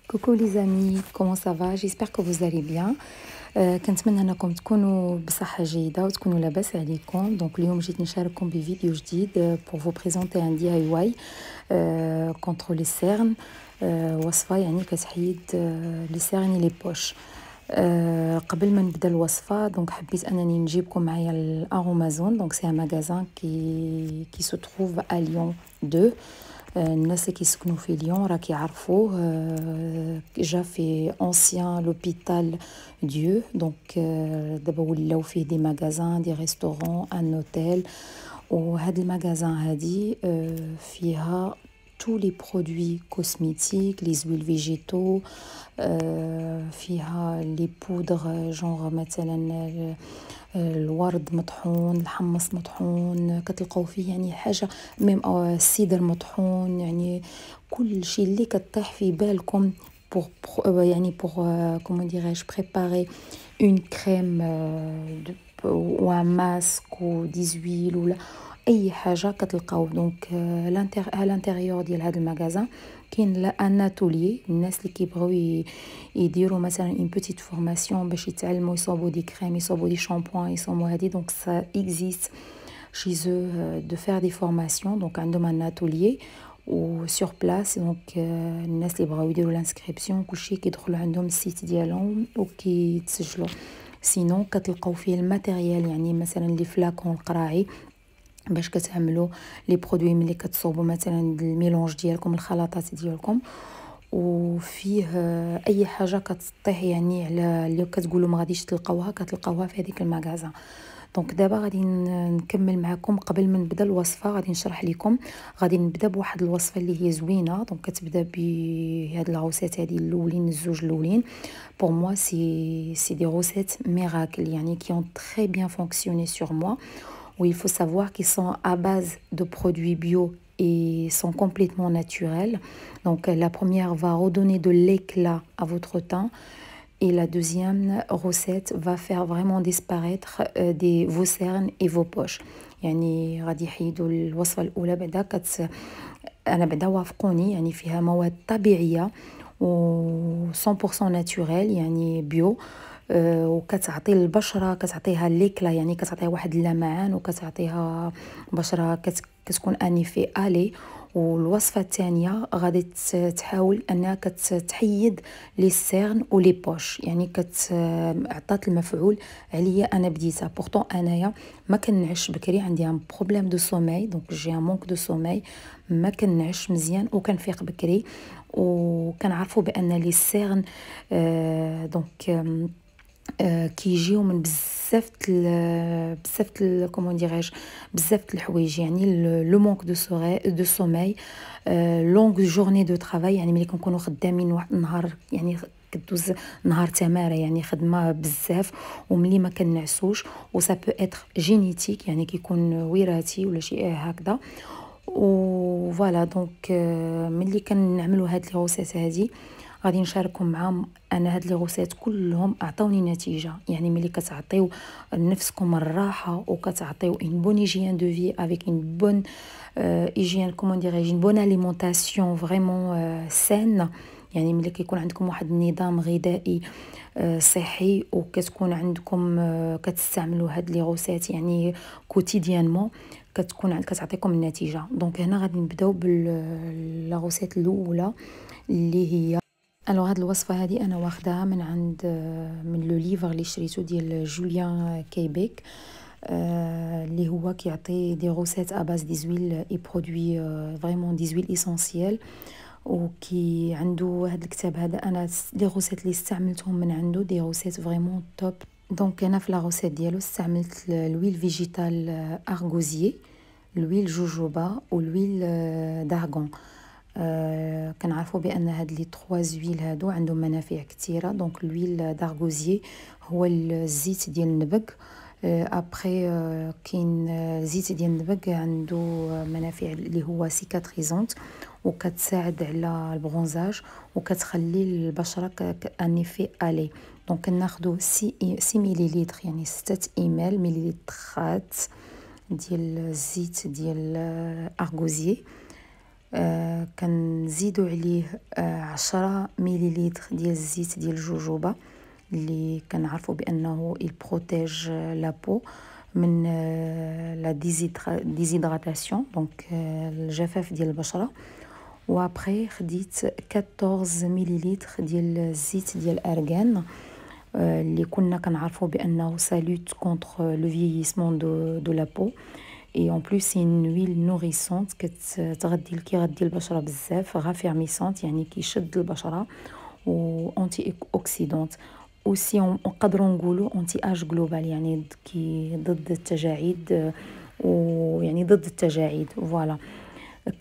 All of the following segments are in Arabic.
Coucou les amis, comment ça va? J'espère que vous allez bien. كنتمنى انكم تكونوا بصحة جيدة وتكونوا لاباس عليكم. دونك اليوم جيت نشارككم بفيديو جديد pour vous présenter un DIY contre les cernes. وصفة يعني كتحيد لي سيرن لي بوش. قبل ما نبدا الوصفة دونك حبيت انني نجيبكم معايا الأرومازون. دونك سي ان ماغازان qui se trouve à Lyon 2. الناس اللي كيسكنوا في ليون راه كيعرفوه. جا في اونسيان لوبيتال ديو. دونك دابا ولاو فيه دي ماغازان دي ريستورون ان اوتيل. وهاد الماغازان هادي فيها tous les produits cosmétiques, les huiles végétaux, فيها les poudres genre مثلا الورد مطحون، الحمص مطحون، كتلقاو فيه يعني حاجه ميم السيدر مطحون، يعني كل شيء اللي كطيح في بالكم يعني pour comment dirais-je préparer une crème ou un masque ou des huiles ولا اي حاجه كتلقاو. دونك à l'intérieur ديال هذا المغازان كاين ان اتولي الناس اللي كيبغيو يديروا مثلا une petite formation باش يتعلموا يصاوبوا دي كريم، يصاوبوا دي شامبوان، يصاوبوا هذه. دونك ça existe chez eux de faire des formations. دونك عندهم un atelier و sur place. دونك الناس اللي بغاو يديروا الانسكريبسيون كلشي كيدخلوا عندهم السيت ديالهم وكيتسجلوا. سينون كتلقاو فيه الماتيريال، يعني مثلا لي فلاكون القراعي باش كتعملوا لي برودوي ملي كتصوبوا مثلا الميلونج ديالكم، الخلطات ديالكم. وفيه اي حاجه كتطيح يعني على اللي كتقولوا ما غاديش تلقاوها كتلقاوها في هذيك المغازه. دونك دابا غادي نكمل معكم. قبل ما نبدا الوصفه غادي نشرح لكم. غادي نبدا بواحد الوصفه اللي هي زوينه. دونك كتبدا بهاد الغوسيت هادي الاولين، الزوج الاولين. pour moi c'est des recettes miracles يعني qui ont très bien fonctionné sur moi. Où il faut savoir qu'ils sont à base de produits bio et sont complètement naturels. Donc la première va redonner de l'éclat à votre teint et la deuxième recette va faire vraiment disparaître vos cernes et vos poches. يعني غادي يحيدوا الوصفة الأولى بعدا أنا بعدا وافقوني، يعني فيها مواد طبيعية و 100% ناتوريل يعني بيو. وكتعطي البشره، كتعطيها ليكلا يعني كتعطيها واحد اللمعان وكتعطيها بشره كتكون انيفي الي. والوصفه الثانيه غادي تحاول انها كتحيد لي سيرن و لي بوش، يعني عطات المفعول عليا. انا بديتها بورطون انايا ما كنعش بكري، عندي ان بروبليم دو سوماي. دونك جي ان مونك دو سوماي، ما كنعش مزيان وكنفيق بكري. وكنعرفوا بان لي سيرن دونك كيجيو من بزاف كومون ديريج بزاف الحوايج، يعني لو مونك دو سوماي، لونغ جورني دو طرافاي، يعني ملي كنكونوا خدامين واحد النهار، يعني كدوز نهار تماره يعني خدمه بزاف وملي ما كنعسوش. و سا بو اتر جينيتيك يعني كيكون وراثي ولا شيء هكذا. و فوالا دونك ملي كنعملوا هاد لي روسيت هادي غادي نشارككم معاهم. انا هاد لي غوسيت كلهم عطاوني نتيجه، يعني ملي كتعطيو لنفسكم الراحه وكتعطيو ان بون هيجين دو في افيك ان بون هيجين كومون ديريج ان بون اليمونطاسيون فريمون سان. يعني ملي كيكون عندكم واحد النظام غذائي صحي وكتكون عندكم كتستعملوا هاد لي غوسيت يعني كوتيديانمون، كتعطيكم النتيجه. دونك هنا غادي نبداو بلا غوسيت الاولى اللي هي هاد الوصفه هذه انا واخداها من عند من لو ليفر اللي شريته ديال جوليان كيبيك، اللي هو كيعطي دي غوسيت ا باز دي زويل اي برودوي فريمون دي زويل اسونسييل. وكي عنده هاد الكتاب هذا انا لي غوسيت اللي استعملتهم من عنده دي غوسيت فريمون توب. دونك انا في لا غوسيت ديالو استعملت الويل فيجيتال ارغوزيي، الويل جوجوبا والويل دارغون. كنعرفوا بان هاد لي 3 زويل هادو عندهم منافع كثيره. دونك الويل دارغوزيي هو الزيت ديال النبق. ابري كاين زيت ديال النبق عنده منافع اللي هو سيكاتريزونت وكتساعد على البرونزاج وكتخلي البشره انيفي الي. دونك كناخذوا 6 مليلتر يعني 6 مليلترات ديال الزيت ديال ارغوزيي. كنزيدو عليه 10 مليلتر ديال الزيت ديال الجوجوبه اللي كنعرفوا بانه يبروتيج لابو من لا ديزيدراتاسيون دونك الجفاف ديال البشره. وابري خديت 14 مليلتر ديال الزيت ديال الارغان اللي كنا كنعرفوا بانه سالوت كونتر لو فييسمون دو لا بو. اي اون بليس سي une huile nourrissante كتغذي كيغذي البشره بزاف، رافيرميسونت يعني كيشد البشره، و انتي اوكسيدونت اوسي نقدروا نقولوا انتي اج جلوبال يعني كي ضد التجاعيد ويعني ضد التجاعيد. فوالا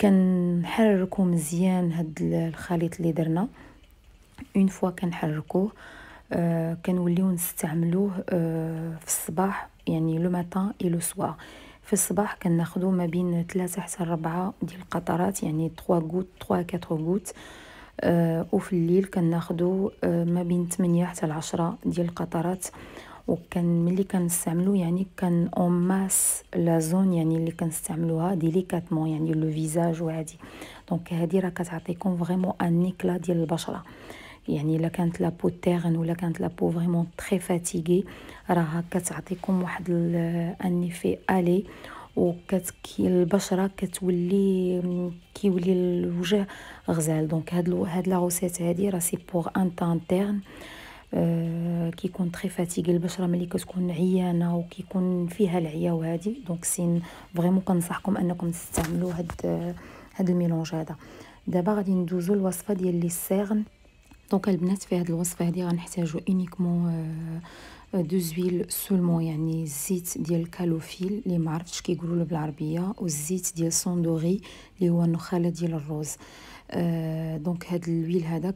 كنحركوا مزيان هاد الخليط اللي درنا. اون فوا كنحركوه كنوليو نستعملوه في الصباح يعني لو ماتان اي لو سوار. في الصباح كناخذوا ما بين 3 حتى 4 ديال القطرات يعني 3 غوت 3 4 غوت. وفي الليل كناخذوا ما بين 8 حتى 10 ديال القطرات. وكان ملي كنستعملو يعني كان اون ماس لا زون يعني اللي كنستعملوها ديليكاتمون يعني لو فيزاج وهادي. دونك هادي راه كتعطيكم فريمون ان نيكلا ديال البشره. يعني الا كانت لابو تيرن ولا كانت لابو فريمون تري فاتيغي راها كتعطيكم واحد ان ايفي الي، وكتكي البشره كيولي الوجه غزال. دونك هاد لا روسيت هادي راه سي بور ان طان تيرن كيكون تري فاتيغي البشره ملي كتكون عيانه وكيكون فيها العيا وهادي. دونك سين فريمون كنصحكم انكم تستعملوا هاد الميلونج هذا. دابا غادي ندوزو الوصفه ديال لي سيرن. دونك البنات في هذه الوصفه هذه غنحتاجو اونيكمون دو زويل سولمون يعني الزيت ديال الكالوفيل اللي ما عرفتش كيقولوا له بالعربيه، والزيت ديال صندوري اللي هو النخاله ديال الروز. دونك هاد الويل هذا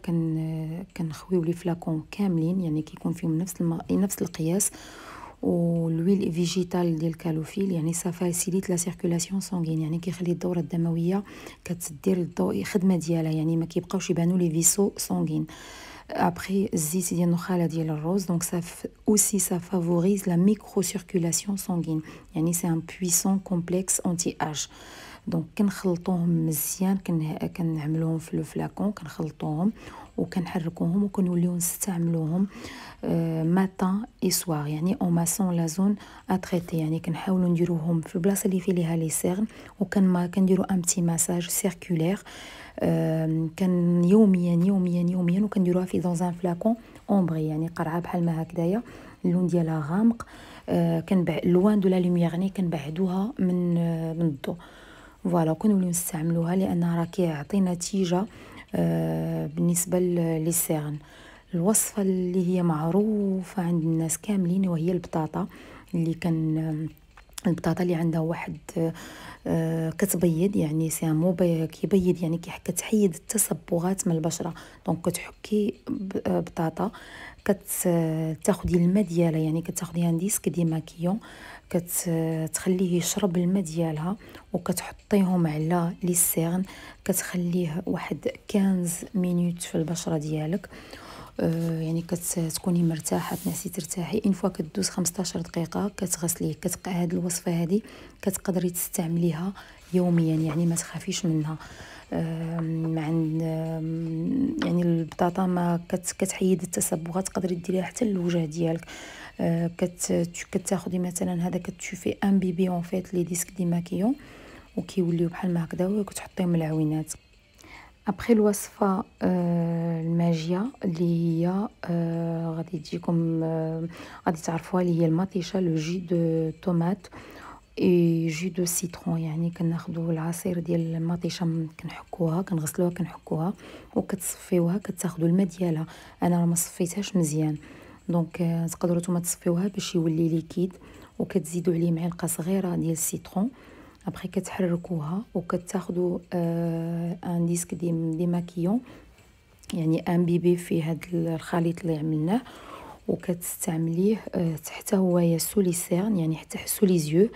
كنخويو لي فلاكون كاملين يعني كيكون فيهم نفس القياس. والويل فيجيتال ديال الكالوفيل يعني سا فاسيليت لا سيركولاسيون سانغين يعني كيخلي الدوره الدمويه كتدير الخدمه ديالها يعني ما كيبقاوش يبانوا لي فيسو سانغين. ابري الزيت ديال النخاله ديال الروز دونك سا اوسي سا فافوريز لا ميكرو سيركولاسيون سانغين يعني سي ان بويسون كومبلكس انتي اج. دونك كنخلطوهم مزيان كنعملوهم في لو فلاكون كنخلطوهم وكنحركوهم وكنوليو نستعملوهم ماتان اي سوار يعني او ماسون لا زون ا تريتي يعني كنحاولوا نديروهم في البلاصه اللي فيها لي سيرن كنديروا ان بتي مساج سيركولير كان يوميا وكنديروها في دون فلاكون اومبري يعني قرعه بحال ما هكذايا اللون ديالها غامق. لوان دو لا لوميير يعني كنبعدوها من الضوء. فوالا كنوليو نستعملوها لانها راه كيعطي نتيجه بالنسبه للسيرن. الوصفه اللي هي معروفه عند الناس كاملين وهي البطاطا اللي البطاطا اللي عندها واحد كتبيض يعني سي مو كيبيض يعني كتحيد التصبغات من البشره. دونك كتحكي بطاطا كتاخدي الماء ديالها يعني كتاخدي ان ديسك دي ماكيون كتخليه يشرب الماء ديالها وكتحطيهم على لي سيرن كتخليه واحد 15 مينوت في البشره ديالك. يعني كتكوني مرتاحه تنعسي ترتاحي. ان فوا كدوز 15 دقيقه كتغسليه. هاد الوصفه هذه كتقدري تستعمليها يوميا يعني ما تخافيش منها. مع يعني البطاطا ما كتحيد التصبغات تقدري ديريها حتى للوجه ديالك. كتاخدي مثلا هذا كتشوفي ان بيبي اون فيت لي ديسك دي ماكيون وكيوليو بحال ما هكذا وكتحطيهم العوينات. ابري الوصفه الماجيه اللي هي غادي تجيكم غادي تعرفوها اللي هي المطيشه لو جي دو طوماط اي جي دو سيترون يعني كناخذوا العصير ديال المطيشه كنحكوها كنغسلوها كنحكوها وكتصفيوها كتاخذوا الماء ديالها. انا راه ما صفيتهاش مزيان دونك تقدروا نتوما تصفيوها باش يولي ليكيد وكتزيدوا عليه معلقه صغيره ديال السيترون. ابري كتحركوها وكتاخذوا ان ديسك دي ماكيون يعني ان بيبي في هذا الخليط اللي عملناه وكتستعمليه حتى هو سو لي سيرن يعني حتى سو لي زيو.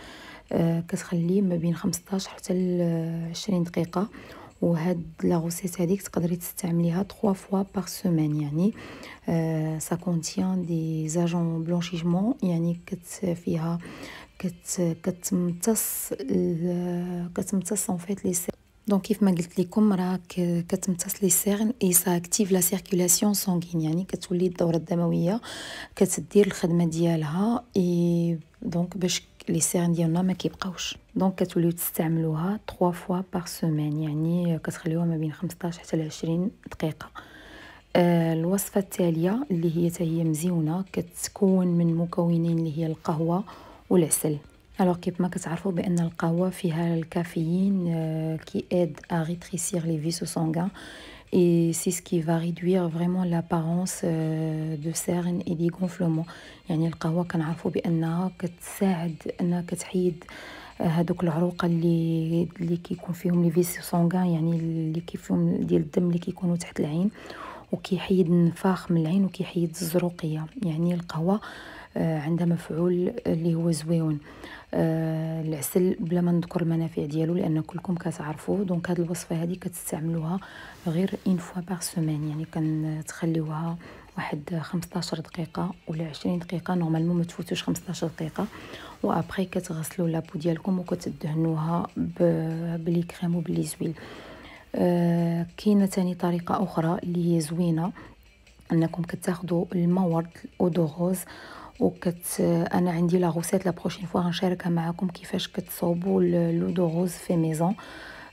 كتخليه ما بين 15 حتى ل 20 دقيقه. وهاد لا غوسيت هذيك تقدري تستعمليها 3 فوا بار سيمين يعني سا كونتيان دي زاجون بلونشيجمون يعني فيها كتمتص اون فيت لي دونك كيف ما قلت لكم راه كتمتص لي سيرن اي سا اكتيف لا سيركولاسيون سانغين، يعني كتولي الدوره الدمويه كتدير الخدمه ديالها اي دونك باش لي سيرن ديالنا ما كيبقاوش. دونك كتوليو تستعملوها 3 فوا بار سيمين، يعني كتخليوها ما بين 15 حتى ل 20 دقيقه. الوصفه التاليه اللي هي حتى هي مزيونه، كتكون من مكونين اللي هي القهوه والعسل. alors كيف ما كتعرفوا بان القهوه فيها الكافيين qui aide à rétrécir les vaisseaux sanguins et c'est ce qui va réduire vraiment l'apparence de cernes et des gonflements. يعني القهوه كنعرفوا بانها كتساعد انها كتحيد هذوك العروق اللي كيكون فيهم لي فيسو سانغان، يعني اللي كيفهم ديال الدم اللي كيكونوا تحت العين، وكيحيد النفاخ من العين وكيحيد الزروقيه. يعني القهوه عندها مفعول اللي هو زويون. العسل بلا ما نذكر المنافع ديالو لان كلكم كتعرفوه. دونك هاد الوصفه هذه كتستعملوها غير اون فوا بار سيمين، يعني كنتخليوها واحد 15 دقيقه ولا 20 دقيقه، نورمالمون ما تفوتوش 15 دقيقه. وابري كتغسلوا لابو ديالكم وكتدهنوها بلي كريم وبلي زويل. كاينه تاني طريقه اخرى اللي هي زوينه، انكم كتاخذوا المورد اودوغوز انا عندي لا غوسيت لا بروشين فوا غنشاركها معكم كيفاش كتصوبوا لودوغوز في ميزون.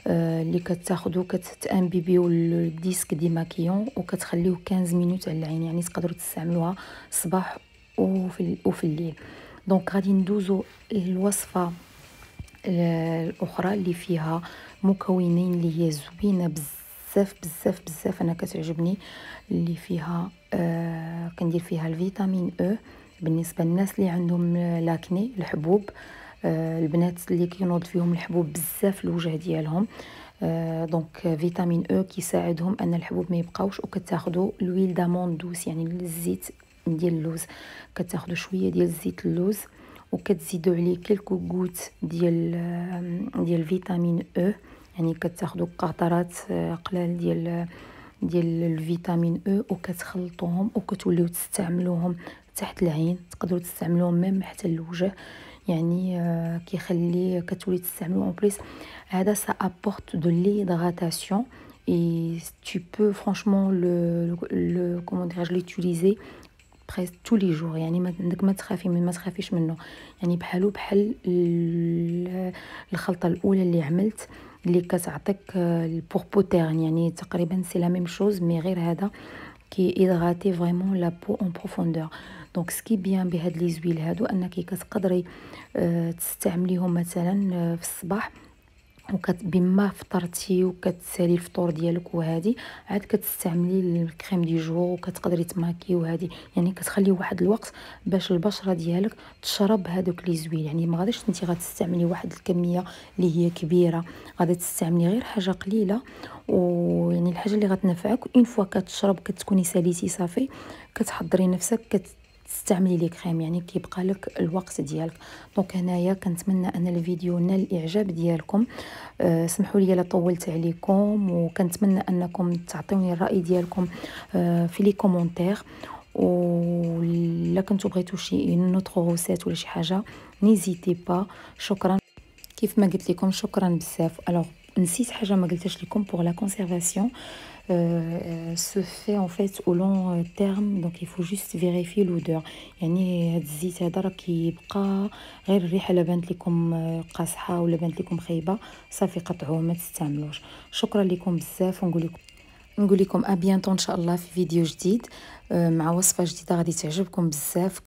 اللي كتاخذوا كتانبيبيو الديسك دي ماكيون وكتخليوه 15 مينوت على العين، يعني تقدروا تستعملوها الصباح وفي الليل. دونك غادي ندوزو الوصفه الاخرى اللي فيها مكونين اللي هي زوينه بزاف بزاف بزاف، انا كتعجبني، اللي فيها كندير فيها الفيتامين او بالنسبه للناس اللي عندهم لاكني الحبوب، البنات اللي كينوض فيهم الحبوب بزاف الوجه ديالهم. دونك فيتامين او كيساعدهم ان الحبوب ما يبقاوش. وكتاخذوا لويل دامون دوس، يعني الزيت ديال اللوز، كتاخذوا شويه ديال زيت اللوز وكتزيدوا عليه كلكو غوت ديال فيتامين او، يعني كتاخذوا قطرات قلال ديال الفيتامين او وكتخلطوهم وكتوليو تستعملوهم تحت العين، تقدروا تستعملوهم ميم حتى الوجه، يعني كيخلي كتولي تستعملو en plus. هذا ça apporte de l'hydratation et tu peux franchement le comment dirais-je l'utiliser presque tous les jours. يعني ما تخافيش منه، يعني بحال الخلطه الاولى اللي عملت اللي كتعطيك البوربوتيرن، يعني تقريبا سي لا ميم شوز مي غير هذا كي هيدراتي فريمون لا بو اون بروفوندور. دونك سكي بيان بهاد لي زويل هادو انك كتقدري تستعمليهم مثلا في الصباح بما فطرتي وكتسالي الفطور ديالك، وهادي عاد كتستعملي الكريم دي جور وكتقدري تماكي، وهادي يعني كتخلي واحد الوقت باش البشره ديالك تشرب هادوك لي زويل. يعني ما غاديش انت غتستعملي واحد الكميه اللي هي كبيره، غادي تستعملي غير حاجه قليله، ويعني الحاجه اللي غتنفعك اون فوا كتشرب كتكوني ساليتي صافي كتحضري نفسك تستعملي لي كريم، يعني كيبقى لك الوقت ديالك. دونك هنايا كنتمنى ان الفيديو نال الاعجاب ديالكم. سمحوا لي الا طولت عليكم، وكنتمنى انكم تعطيوني الراي ديالكم في لي كومونتير، ولا كنتو بغيتو شي نوترو روسيت ولا شي حاجه نيزيتي با. شكرا. كيف ما قلت لكم شكرا بزاف. الوغ نسيت حاجه ما قلتش لكم pour la conservation se fait en fait au long terme, donc il faut juste vérifier l'odeur. يعني هاد الزيت هذا راه كيبقى غير الريحه لا بانت لكم قاصحه ولا بانت لكم خايبه صافي قطعوه ما تستعملوش. شكرا لكم بزاف، ونقول لكم ابيانتو ان شاء الله في فيديو جديد مع وصفه جديده غادي تعجبكم بزاف.